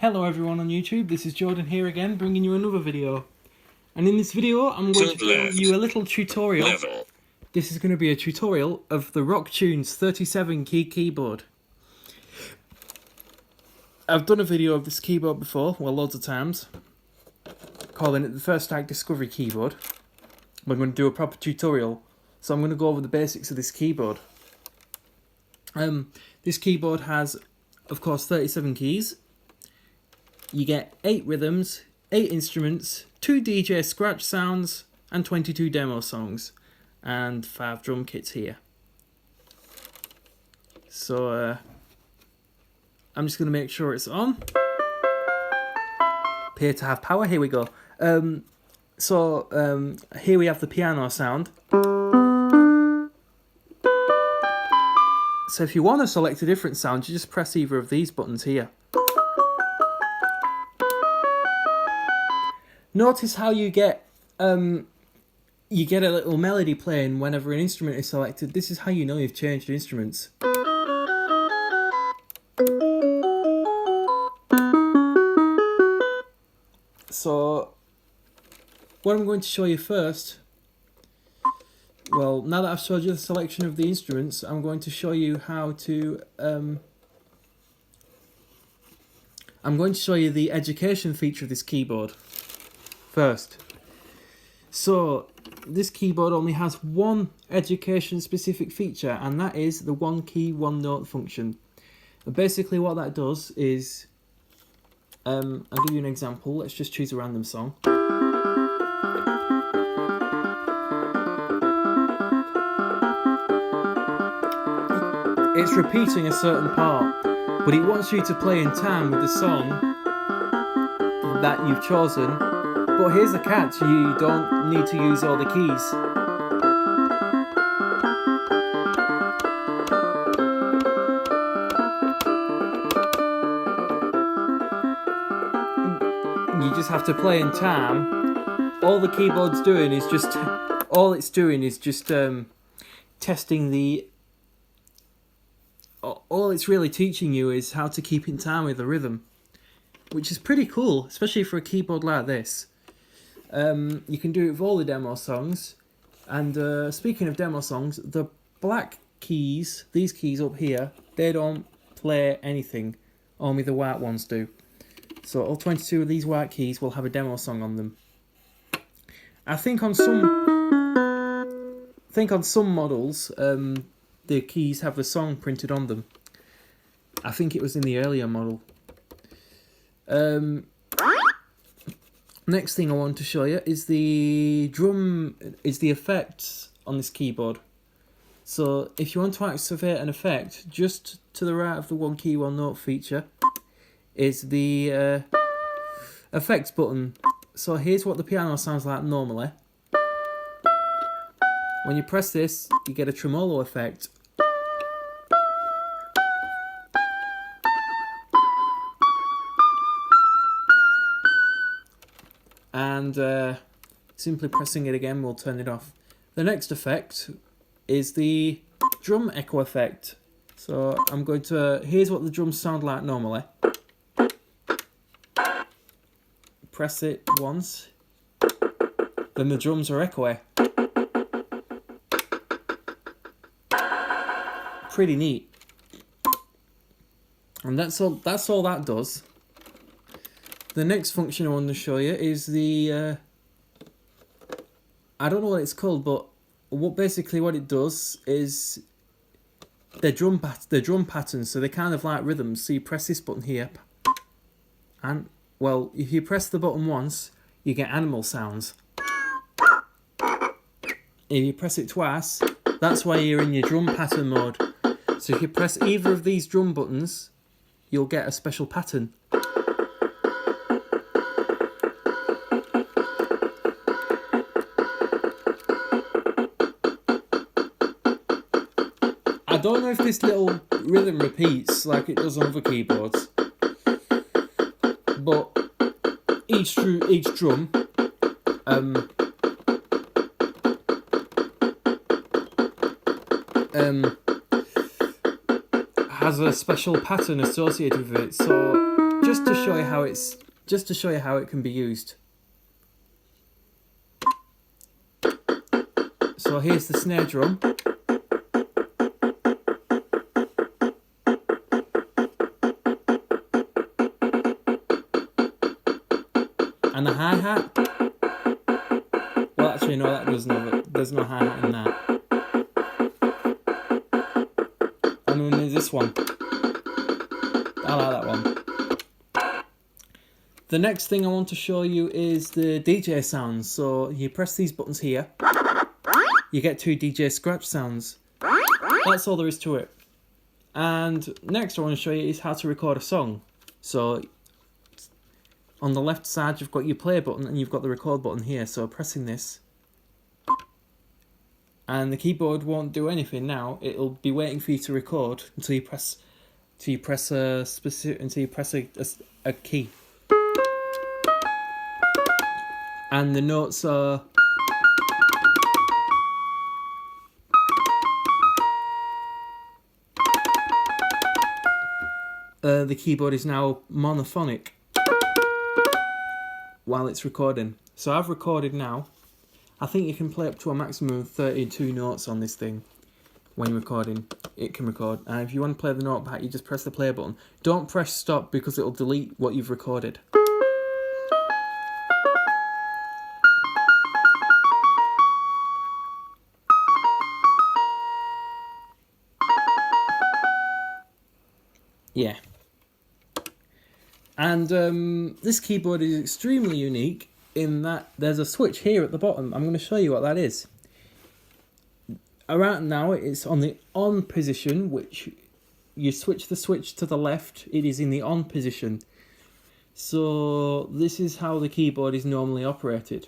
Hello everyone on YouTube, this is Jordan here again, bringing you another video. And in this video, I'm going to show you a little tutorial. This is going to be a tutorial of the Rock Tunes 37 key keyboard. I've done a video of this keyboard before, well, loads of times, calling it the First Strike Discovery keyboard. I'm going to do a proper tutorial, so I'm going to go over the basics of this keyboard. This keyboard has, of course, 37 keys. You get 8 rhythms, 8 instruments, 2 DJ scratch sounds, and 22 demo songs, and 5 drum kits here. So, I'm just going to make sure it's on. Appear to have power, here we go. Here we have the piano sound. So if you want to select a different sound, you just press either of these buttons here. Notice how you get a little melody playing whenever an instrument is selected. This is how you know you've changed instruments. So, what I'm going to show you first, well, now that I've showed you the selection of the instruments, I'm going to show you how to, I'm going to show you the education feature of this keyboard first. So, this keyboard only has one education specific feature, and that is the one key, one note function. And basically what that does is, I'll give you an example. Let's just choose a random song. It's repeating a certain part, but it wants you to play in time with the song that you've chosen. But here's the catch, you don't need to use all the keys. You just have to play in time. All the keyboard's doing is just, testing the, all it's really teaching you is how to keep in time with the rhythm, which is pretty cool, especially for a keyboard like this. You can do it with all the demo songs, and speaking of demo songs, the black keys, these keys up here, they don't play anything, only the white ones do. So all 22 of these white keys will have a demo song on them. I think on some models, the keys have the song printed on them. I think it was in the earlier model. Next thing I want to show you is the effects on this keyboard. So if you want to activate an effect, just to the right of the one key, one note feature is the effects button. So here's what the piano sounds like normally. When you press this, you get a tremolo effect. And simply pressing it again will turn it off. The next effect is the drum echo effect. So I'm going to, here's what the drums sound like normally. Press it once, then the drums are echoey. Pretty neat. And that's all that does. The next function I want to show you is the, I don't know what it's called, but basically what it does is they're drum patterns, so they're kind of like rhythms. So you press this button here, and well, if you press the button once, you get animal sounds. If you press it twice, that's why you're in your drum pattern mode. So if you press either of these drum buttons, you'll get a special pattern. I don't know if this little rhythm repeats like it does on other keyboards, but each drum has a special pattern associated with it. So just to show you how it can be used. So here's the snare drum. And the hi-hat. Well, actually, no, there's no hi-hat in that. And then there's this one. I like that one. The next thing I want to show you is the DJ sounds. So you press these buttons here. You get 2 DJ scratch sounds. That's all there is to it. And next I want to show you is how to record a song. So on the left side you've got your play button and you've got the record button here. So pressing this, and the keyboard won't do anything now. It'll be waiting for you to record until you press a key. And the notes are the keyboard is now monophonic while it's recording. So I've recorded now. I think you can play up to a maximum of 32 notes on this thing. When you're recording, it can record. And if you want to play the note back, you just press the play button. Don't press stop because it'll delete what you've recorded. Yeah. And this keyboard is extremely unique in that there's a switch here at the bottom. I'm going to show you what that is. Around now it's on the on position, which you switch the switch to the left, it is in the on position. So this is how the keyboard is normally operated.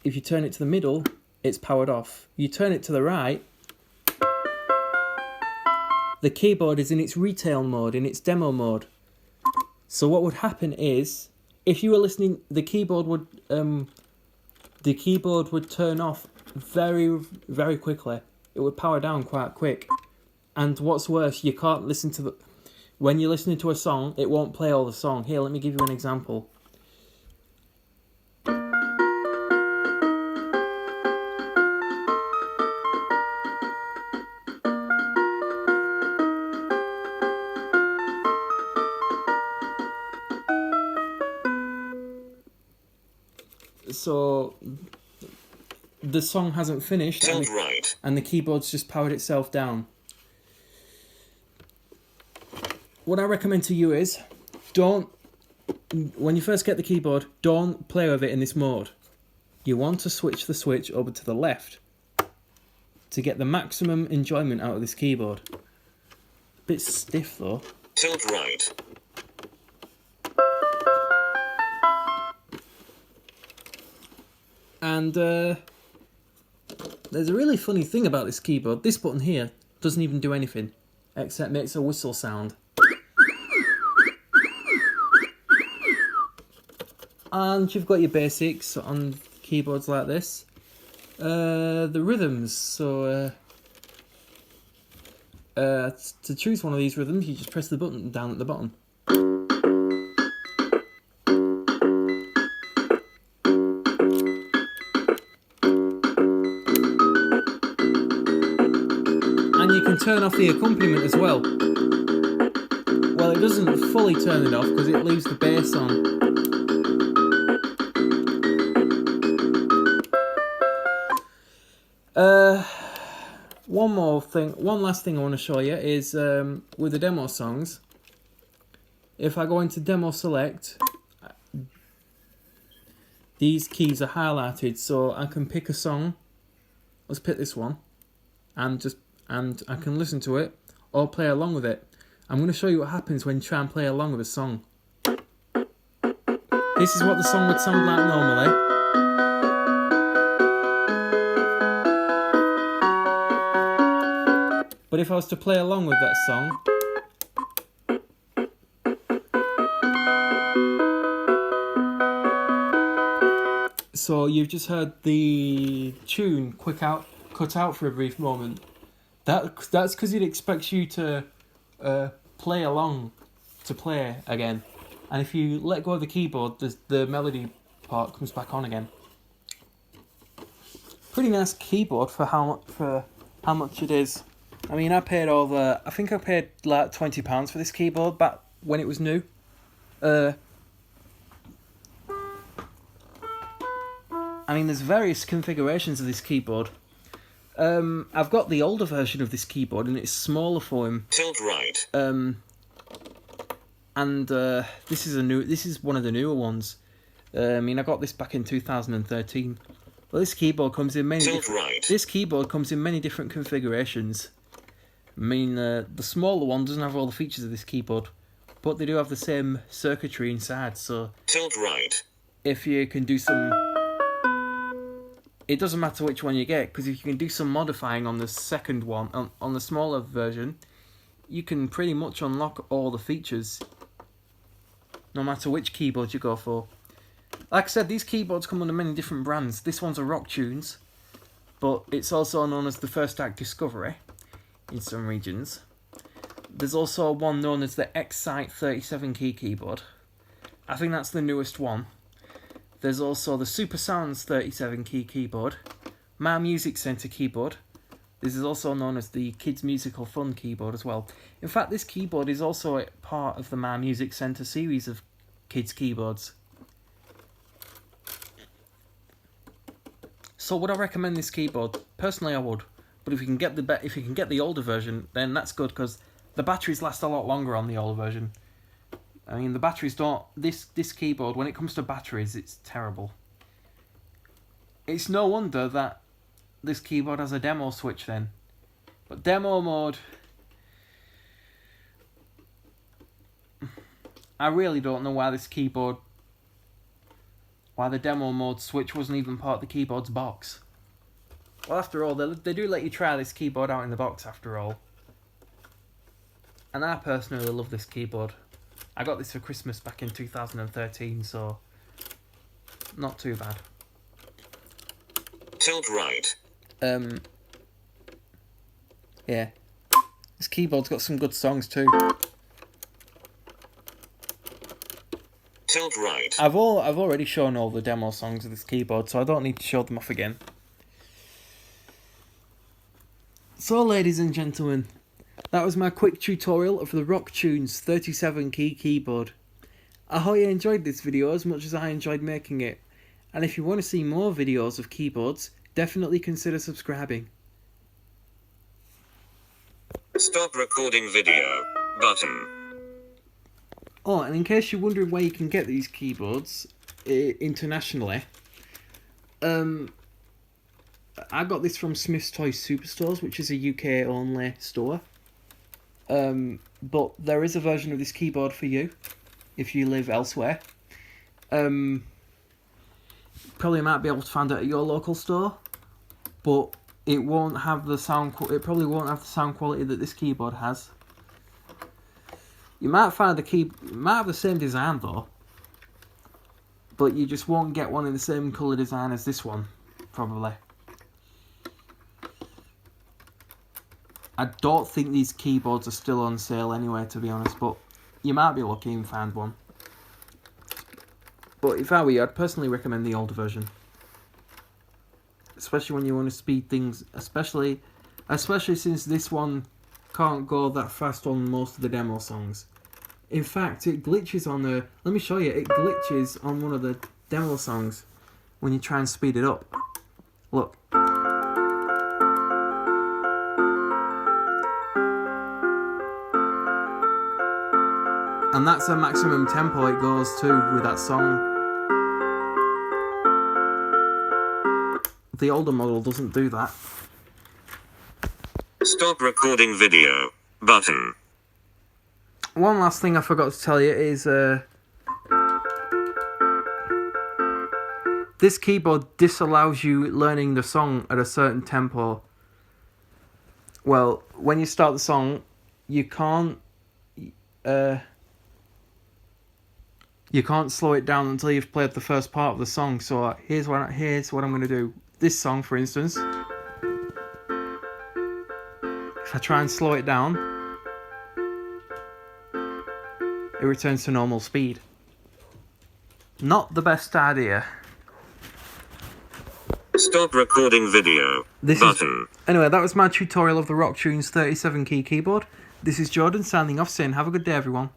If you turn it to the middle, it's powered off. You turn it to the right, the keyboard is in its retail mode, in its demo mode. So what would happen is, if you were listening, the keyboard would turn off very, very quickly. It would power down quite quick. And what's worse, you can't listen to when you're listening to a song, it won't play all the song. Here, let me give you an example. So the song hasn't finished and the keyboard's just powered itself down. What I recommend to you is, when you first get the keyboard, don't play with it in this mode. You want to switch the switch over to the left to get the maximum enjoyment out of this keyboard. A bit stiff though. Tilt right. And there's a really funny thing about this keyboard. This button here doesn't even do anything except makes a whistle sound. And you've got your basics on keyboards like this. The rhythms. So to choose one of these rhythms, you just press the button down at the bottom. And you can turn off the accompaniment as well. Well, it doesn't fully turn it off because it leaves the bass on. One last thing I want to show you is with the demo songs. If I go into demo select, these keys are highlighted, so I can pick a song. Let's pick this one, and I can listen to it or play along with it. I'm going to show you what happens when you try and play along with a song. This is what the song would sound like normally. But if I was to play along with that song, so you've just heard the tune cut out for a brief moment. That's because it expects you to play along to play again. And if you let go of the keyboard, the melody part comes back on again. Pretty nice keyboard for how much it is. I mean, I paid I think I paid like £20 for this keyboard back when it was new. I mean, there's various configurations of this keyboard. I've got the older version of this keyboard, and it's smaller for him. Tilt right. This is one of the newer ones. I mean, I got this back in 2013. Well, this keyboard comes in many. This keyboard comes in many different configurations. I mean, the smaller one doesn't have all the features of this keyboard, but they do have the same circuitry inside. So tilt right. If you can do some, it doesn't matter which one you get, because if you can do some modifying on the second one, on the smaller version, you can pretty much unlock all the features, no matter which keyboard you go for. Like I said, these keyboards come under many different brands. This one's a Rock Tunes, but it's also known as the First Act Discovery in some regions. There's also one known as the Excite 37 key keyboard. I think that's the newest one. There's also the Super Sounds 37 key keyboard, My Music Center keyboard. This is also known as the Kids Musical Fun keyboard as well. In fact, this keyboard is also a part of the My Music Center series of kids keyboards. So would I recommend this keyboard? Personally, I would. But if you can get the older version, then that's good, because the batteries last a lot longer on the older version. I mean, the batteries don't. This keyboard, when it comes to batteries, it's terrible. It's no wonder that this keyboard has a demo switch then. But demo mode, I really don't know why the demo mode switch wasn't even part of the keyboard's box. Well, after all, they do let you try this keyboard out in the box after all. And I personally love this keyboard. I got this for Christmas back in 2013, so not too bad. Tilt right. Yeah. This keyboard's got some good songs too. Tilt right. I've already shown all the demo songs of this keyboard, so I don't need to show them off again. So, ladies and gentlemen, that was my quick tutorial of the Rock Tunes 37 key keyboard. I hope you enjoyed this video as much as I enjoyed making it. And if you want to see more videos of keyboards, definitely consider subscribing. Stop recording video button. Oh, and in case you're wondering where you can get these keyboards internationally, I got this from Smith's Toy Superstores, which is a UK only store. But there is a version of this keyboard for you if you live elsewhere. Probably might be able to find it at your local store, but it won't have the sound. It probably won't have the sound quality that this keyboard has. You might find it might have the same design though, but you just won't get one in the same colour design as this one, probably. I don't think these keyboards are still on sale anyway, to be honest, but you might be lucky and find one. But if I were you, I'd personally recommend the older version. Especially when you want to speed things, especially since this one can't go that fast on most of the demo songs. In fact, it glitches on the... Let me show you, it glitches on one of the demo songs when you try and speed it up. Look. And that's the maximum tempo it goes to with that song. The older model doesn't do that. Stop recording video button. One last thing I forgot to tell you is this keyboard disallows you learning the song at a certain tempo. Well, when you start the song, you can't slow it down until you've played the first part of the song. So here's what I'm going to do. This song, for instance, if I try and slow it down, it returns to normal speed. Not the best idea. Stop recording video. Button. Anyway, that was my tutorial of the Rock Tunes 37 key keyboard. This is Jordan signing off saying have a good day everyone.